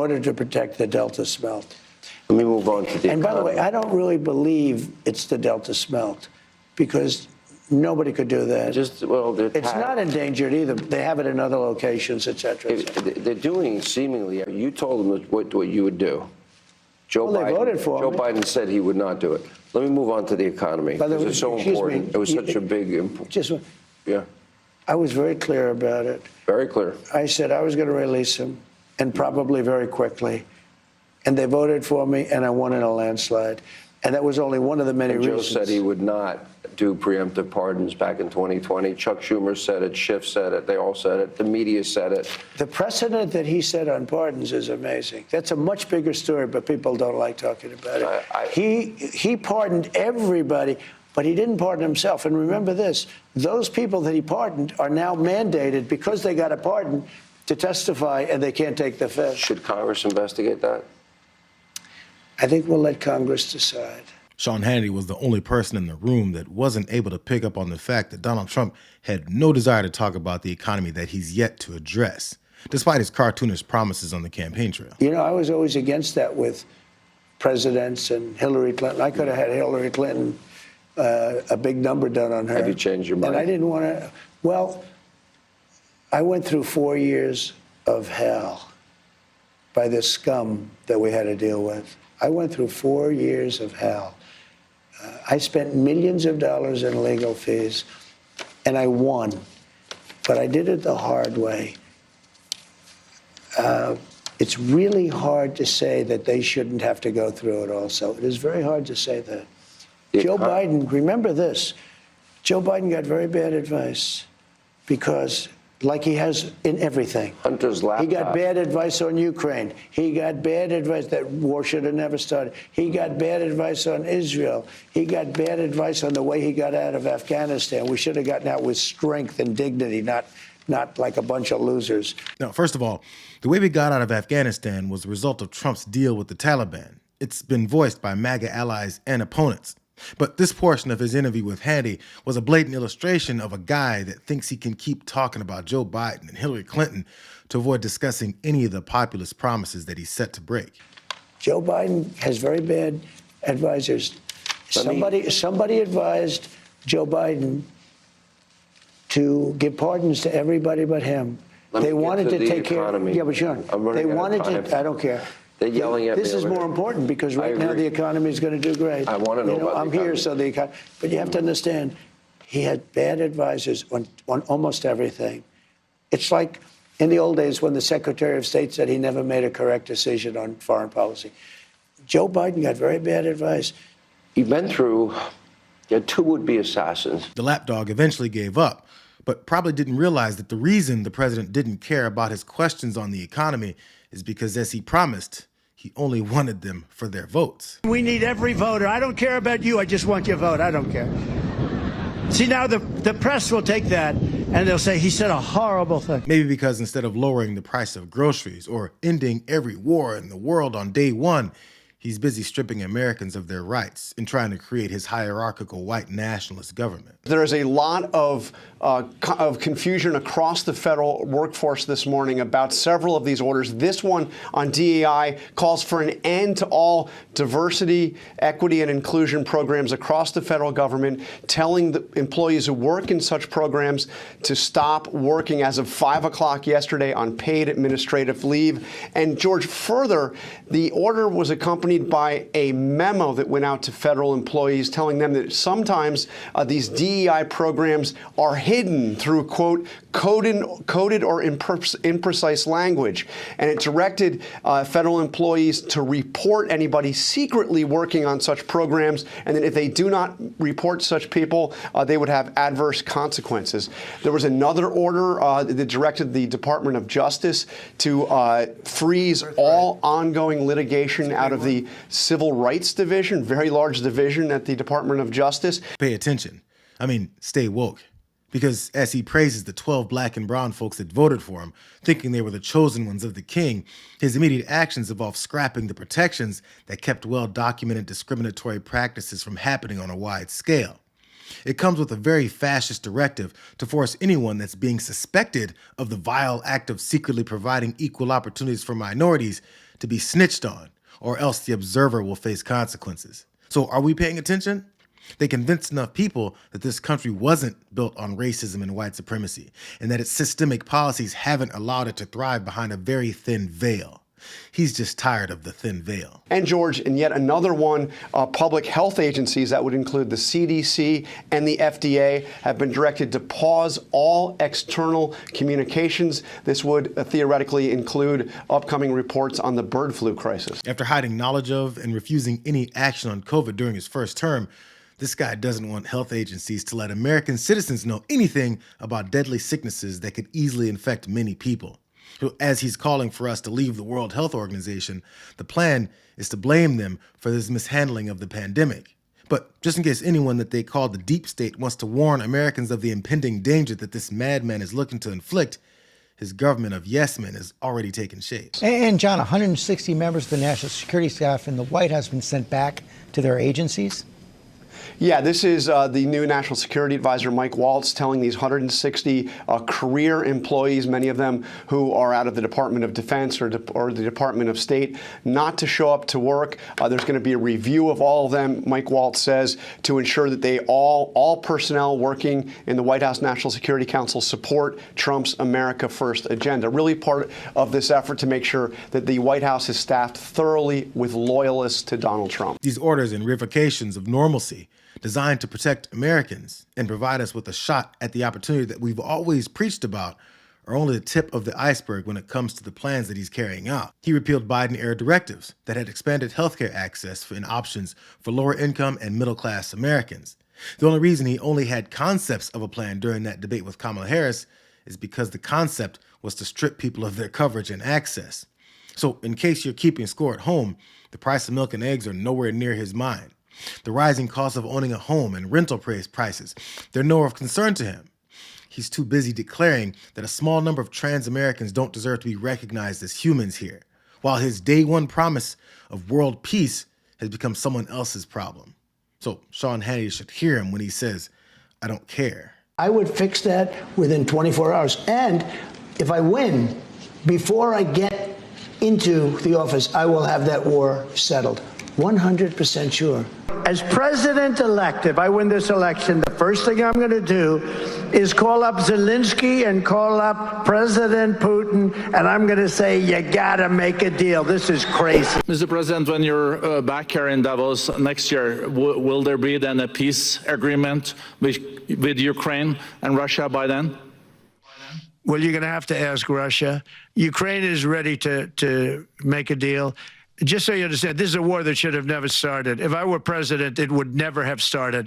order to protect the Delta smelt. Let me move on to the And by the way, I don't really believe it's the Delta smelt, because nobody could do that. It's not endangered either. They have it in other locations, et cetera. They're doing seemingly, you told them what you would do. Joe Biden said he would not do it. Let me move on to the economy, because it's so important. It was such a big Just, yeah. I was very clear about it. Very clear. I said I was going to release him, and probably very quickly. And they voted for me, and I won in a landslide. And that was only one of the many reasons. Joe said he would not do preemptive pardons back in 2020. Chuck Schumer said it. Schiff said it. They all said it. The media said it. The precedent that he set on pardons is amazing. That's a much bigger story, but people don't like talking about it. He pardoned everybody, but he didn't pardon himself. And remember this, those people that he pardoned are now mandated, because they got a pardon, to testify, and they can't take the fifth. Should Congress investigate that? I think we'll let Congress decide. Sean Hannity was the only person in the room that wasn't able to pick up on the fact that Donald Trump had no desire to talk about the economy that he's yet to address, despite his cartoonish promises on the campaign trail. You know, I was always against that with presidents and Hillary Clinton. I could have had Hillary Clinton a big number done on her. Have you changed your mind? And I didn't want to. Well, I went through 4 years of hell by this scum that we had to deal with. I went through 4 years of hell. I spent millions of dollars in legal fees, and I won. But I did it the hard way. It's really hard to say that they shouldn't have to go through it also. It is very hard to say that. Joe Biden, remember this, Joe Biden got very bad advice because, like he has in everything. Hunter's laptop. He got bad advice on Ukraine. He got bad advice that war should have never started. He got bad advice on Israel. He got bad advice on the way he got out of Afghanistan. We should have gotten out with strength and dignity, not like a bunch of losers. Now, first of all, the way we got out of Afghanistan was the result of Trump's deal with the Taliban. It's been voiced by MAGA allies and opponents. But this portion of his interview with Hannity was a blatant illustration of a guy that thinks he can keep talking about Joe Biden and Hillary Clinton to avoid discussing any of the populist promises that he's set to break. Joe Biden has very bad advisors. Somebody advised Joe Biden to give pardons to everybody but him. They wanted to take care of it. Yeah, but Sean, they wanted to. I don't care. They're yelling at me. This is more important because right now the economy is going to do great. I want to know about I'm here, so the economy. But you have to understand, he had bad advisors on almost everything. It's like in the old days when the Secretary of State said he never made a correct decision on foreign policy. Joe Biden got very bad advice. You've been through, you had 2 would-be assassins. The lapdog eventually gave up, but probably didn't realize that the reason the president didn't care about his questions on the economy is because, as he promised, he only wanted them for their votes. We need every voter. I don't care about you. I just want your vote. I don't care. See, now the press will take that and they'll say he said a horrible thing. Maybe because instead of lowering the price of groceries or ending every war in the world on day one, he's busy stripping Americans of their rights and trying to create his hierarchical white nationalist government. There is a lot of confusion across the federal workforce this morning about several of these orders. This one on DEI calls for an end to all diversity, equity, and inclusion programs across the federal government, telling the employees who work in such programs to stop working as of 5 o'clock yesterday on paid administrative leave. And George, further, the order was accompanied by a memo that went out to federal employees telling them that sometimes these DEI programs are hidden through, quote, coded or imprecise language. And it directed federal employees to report anybody secretly working on such programs, and that if they do not report such people, they would have adverse consequences. There was another order that directed the Department of Justice to freeze all ongoing litigation out of the Civil Rights Division, very large division at the Department of Justice. Pay attention. I mean, stay woke. Because as he praises the 12 black and brown folks that voted for him, thinking they were the chosen ones of the king, his immediate actions involve scrapping the protections that kept well-documented discriminatory practices from happening on a wide scale. It comes with a very fascist directive to force anyone that's being suspected of the vile act of secretly providing equal opportunities for minorities to be snitched on, or else the observer will face consequences. So are we paying attention? They convinced enough people that this country wasn't built on racism and white supremacy, and that its systemic policies haven't allowed it to thrive behind a very thin veil. He's just tired of the thin veil. And George, and yet another one, public health agencies that would include the CDC and the FDA have been directed to pause all external communications. This would theoretically include upcoming reports on the bird flu crisis. After hiding knowledge of and refusing any action on COVID during his first term, this guy doesn't want health agencies to let American citizens know anything about deadly sicknesses that could easily infect many people. So as he's calling for us to leave the World Health Organization, the plan is to blame them for this mishandling of the pandemic. But just in case anyone that they call the deep state wants to warn Americans of the impending danger that this madman is looking to inflict, his government of yes men is already taking shape. And John, 160 members of the national security staff in the White House have been sent back to their agencies. Yeah, this is the new National Security Advisor, Mike Waltz, telling these 160 career employees, many of them who are out of the Department of Defense or the Department of State, not to show up to work. There's going to be a review of all of them, Mike Waltz says, to ensure that they all personnel working in the White House National Security Council support Trump's America First agenda. Really part of this effort to make sure that the White House is staffed thoroughly with loyalists to Donald Trump. These orders and revocations of normalcy designed to protect Americans and provide us with a shot at the opportunity that we've always preached about are only the tip of the iceberg when it comes to the plans that he's carrying out. He repealed Biden-era directives that had expanded healthcare access and options for lower-income and middle-class Americans. The only reason he only had concepts of a plan during that debate with Kamala Harris is because the concept was to strip people of their coverage and access. So in case you're keeping score at home, the price of milk and eggs are nowhere near his mind. The rising cost of owning a home and rental prices, they're nowhere of concern to him. He's too busy declaring that a small number of trans Americans don't deserve to be recognized as humans here, while his day one promise of world peace has become someone else's problem. So Sean Hannity should hear him when he says, "I don't care." I would fix that within 24 hours. And if I win, before I get into the office, I will have that war settled. 100% sure. As president-elect, if I win this election, the first thing I'm going to do is call up Zelensky and call up President Putin, and I'm going to say, you got to make a deal. This is crazy. Mr. President, when you're back here in Davos next year, will there be then a peace agreement with Ukraine and Russia by then? Well, you're going to have to ask Russia. Ukraine is ready to make a deal. Just so you understand, this is a war that should have never started. If I were president, it would never have started.